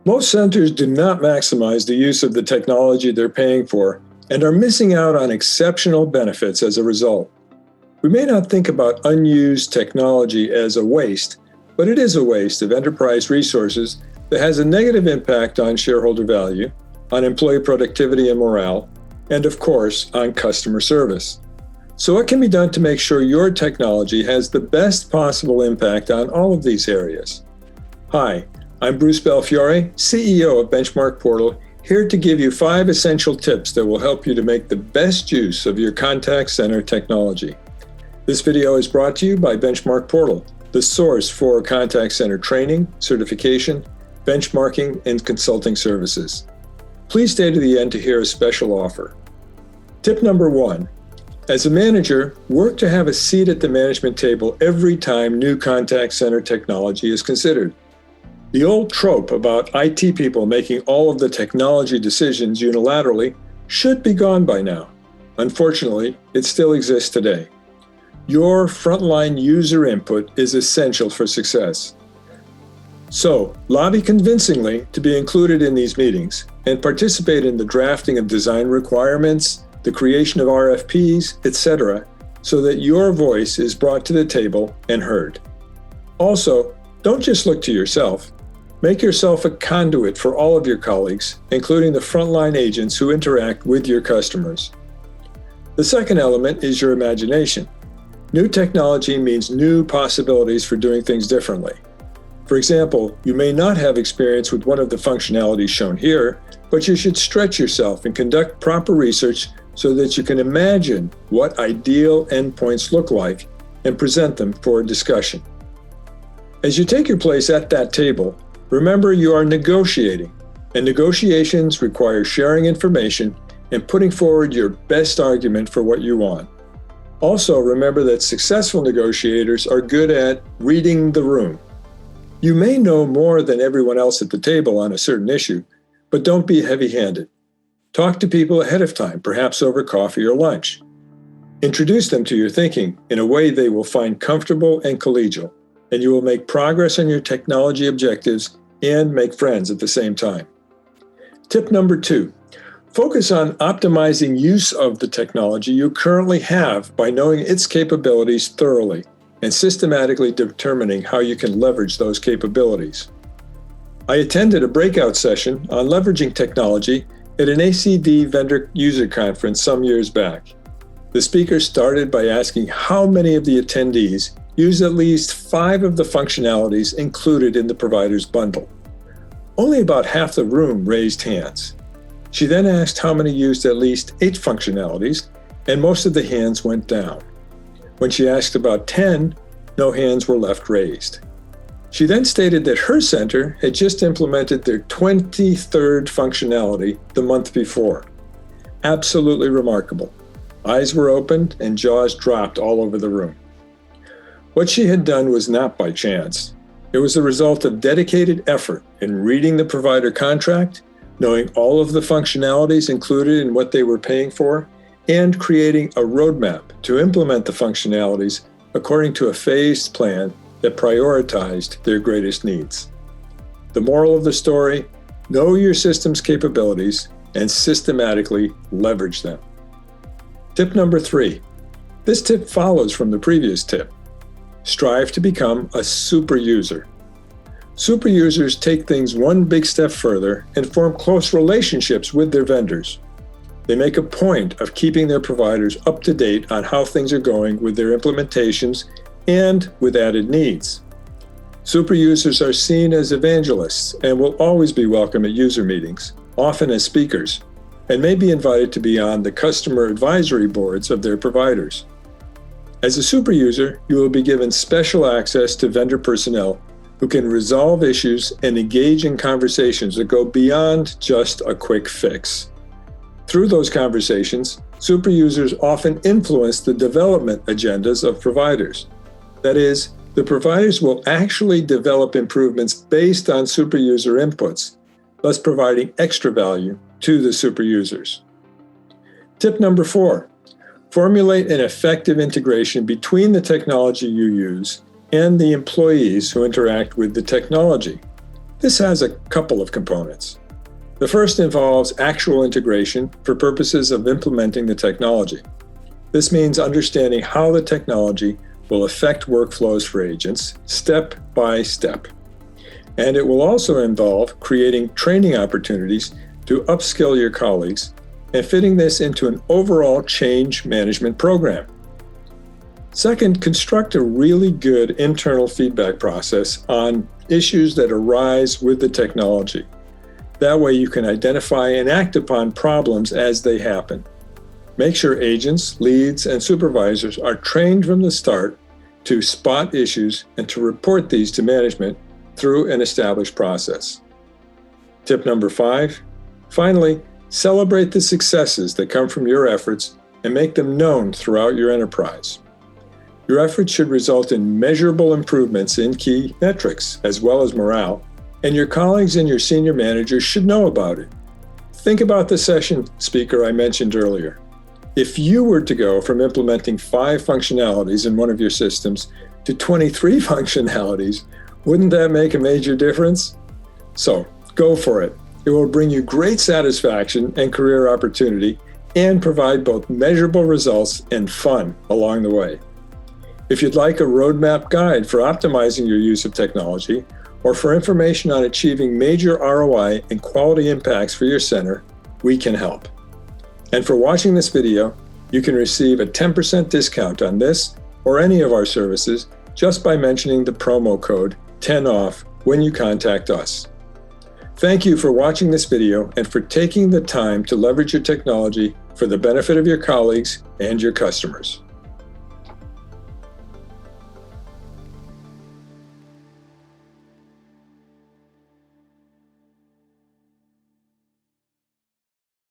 Most centers do not maximize the use of the technology they're paying for and are missing out on exceptional benefits as a result. We may not think about unused technology as a waste, but it is a waste of enterprise resources that has a negative impact on shareholder value, on employee productivity and morale, and of course, on customer service. So what can be done to make sure your technology has the best possible impact on all of these areas? Hi, I'm Bruce Belfiore, CEO of BenchmarkPortal, here to give you 5 essential tips that will help you to make the best use of your contact center technology. This video is brought to you by BenchmarkPortal, the source for contact center training, certification, benchmarking, and consulting services. Please stay to the end to hear a special offer. Tip number 1. As a manager, work to have a seat at the management table every time new contact center technology is considered. The old trope about IT people making all of the technology decisions unilaterally should be gone by now. Unfortunately, it still exists today. Your frontline user input is essential for success. So, lobby convincingly to be included in these meetings and participate in the drafting of design requirements, the creation of RFPs, etc., so that your voice is brought to the table and heard. Also, don't just look to yourself. Make yourself a conduit for all of your colleagues, including the frontline agents who interact with your customers. The second element is your imagination. New technology means new possibilities for doing things differently. For example, you may not have experience with one of the functionalities shown here, but you should stretch yourself and conduct proper research so that you can imagine what ideal endpoints look like and present them for a discussion. As you take your place at that table, remember you are negotiating, and negotiations require sharing information and putting forward your best argument for what you want. Also, remember that successful negotiators are good at reading the room. You may know more than everyone else at the table on a certain issue, but don't be heavy-handed. Talk to people ahead of time, perhaps over coffee or lunch. Introduce them to your thinking in a way they will find comfortable and collegial, and you will make progress on your technology objectives and make friends at the same time. Tip number 2. Focus on optimizing use of the technology you currently have by knowing its capabilities thoroughly and systematically determining how you can leverage those capabilities. I attended a breakout session on leveraging technology at an ACD vendor user conference some years back. The speaker started by asking how many of the attendees use at least 5 of the functionalities included in the provider's bundle. Only about half the room raised hands. She then asked how many used at least 8 functionalities, and most of the hands went down. When she asked about 10, no hands were left raised. She then stated that her center had just implemented their 23rd functionality the month before. Absolutely remarkable. Eyes were opened and jaws dropped all over the room. What she had done was not by chance. It was the result of dedicated effort in reading the provider contract, knowing all of the functionalities included in what they were paying for, and creating a roadmap to implement the functionalities according to a phased plan that prioritized their greatest needs. The moral of the story: know your system's capabilities and systematically leverage them. Tip number 3. This tip follows from the previous tip. Strive to become a super user. Super users take things one big step further and form close relationships with their vendors. They make a point of keeping their providers up to date on how things are going with their implementations and with added needs. Super users are seen as evangelists and will always be welcome at user meetings, often as speakers, and may be invited to be on the customer advisory boards of their providers. As a super user, you will be given special access to vendor personnel who can resolve issues and engage in conversations that go beyond just a quick fix. Through those conversations, super users often influence the development agendas of providers. That is, the providers will actually develop improvements based on super user inputs, thus providing extra value to the super users. Tip number 4. Formulate an effective integration between the technology you use and the employees who interact with the technology. This has a couple of components. The first involves actual integration for purposes of implementing the technology. This means understanding how the technology will affect workflows for agents step by step. And it will also involve creating training opportunities to upskill your colleagues and fitting this into an overall change management program. Second, construct a really good internal feedback process on issues that arise with the technology. That way you can identify and act upon problems as they happen. Make sure agents, leads, and supervisors are trained from the start to spot issues and to report these to management through an established process. Tip number 5, finally, celebrate the successes that come from your efforts and make them known throughout your enterprise. Your efforts should result in measurable improvements in key metrics, as well as morale, and your colleagues and your senior managers should know about it. Think about the session speaker I mentioned earlier. If you were to go from implementing 5 functionalities in one of your systems to 23 functionalities, wouldn't that make a major difference? So, go for it. It will bring you great satisfaction and career opportunity and provide both measurable results and fun along the way. If you'd like a roadmap guide for optimizing your use of technology, or for information on achieving major ROI and quality impacts for your center, we can help. And for watching this video, you can receive a 10% discount on this or any of our services just by mentioning the promo code 10OFF when you contact us. Thank you for watching this video and for taking the time to leverage your technology for the benefit of your colleagues and your customers.